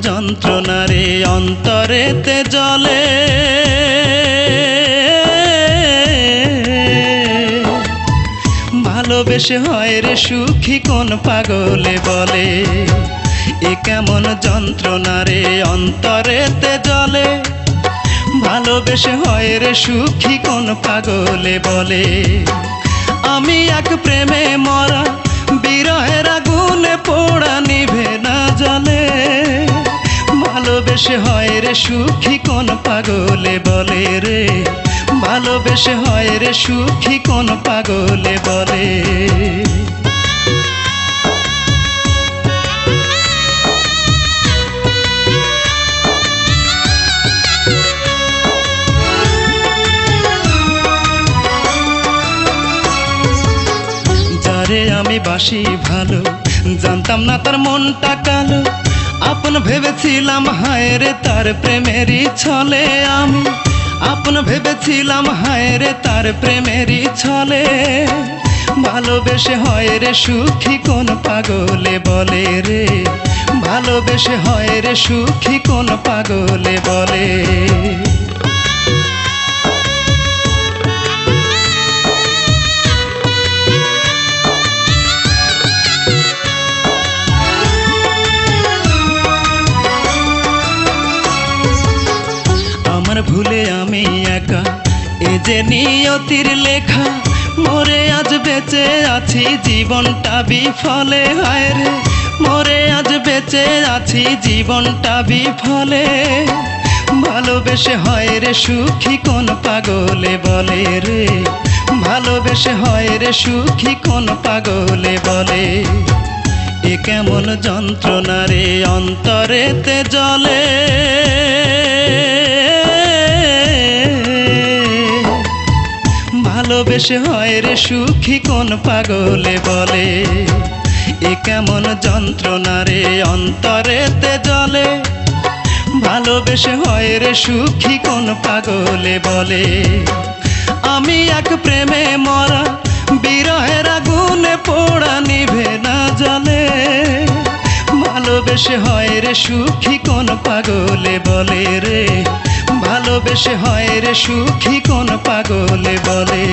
যন্ত্রণা রে অন্তরেতে জ্বলে, ভালোবেসে হয় রে সুখী কোন পাগলে বলে। এ কেমন যন্ত্রণা রে অন্তরেতে জ্বলে, ভালোবেসে হয় রে সুখী কোন পাগলে বলে। আমি এক প্রেমে মরা, বিরহের আগুনে পোড়া নিভে না জ্বলে, ভালোবেসে হয় রে সুখী কোন পাগলে বলে রে, ভালোবেসে হয় রে সুখী কোন পাগলে বলে। যারে আমি বাসি ভালো, জানতাম না তার মনটা কালো, আপন ভেবেছিলাম হায় রে তার প্রেমেরই ছলে। আমি আপন ভেবেছিলাম হায় রে তার প্রেমেরই ছলে, ভালোবেসে হয় রে সুখী কোন পাগলে বলে রে, ভালোবেসে হয় রে সুখী কোন পাগলে বলে। আমার ভুলে আমি একা, এ যে নিয়তির লেখা, মরে আজ বেঁচে আছি জীবনটা বিফলে। হায় রে মরে আজ বেঁচে আছি জীবনটা বিফলে, ভালোবেসে হয় রে সুখী কোন পাগলে বলে রে, ভালোবেসে হয় রে সুখী কোন পাগলে বলে। এ কেমন যন্ত্রণা রে অন্তরেতে জ্বলে, ভালোবেসে হয় রে সুখী কোন পাগলে বলে। এ কেমন যন্ত্রণা রে অন্তরেতে জ্বলে, ভালোবেসে হয় রে সুখী কোন পাগলে বলে। আমি এক প্রেমে মরা, বিরহের আগুনে পোড়া নিভে না জ্বলে, ভালোবেসে হয় রে সুখী কোন পাগলে বলে রে, ভালোবেসে হয় রে সুখী কোন পাগলে বলে।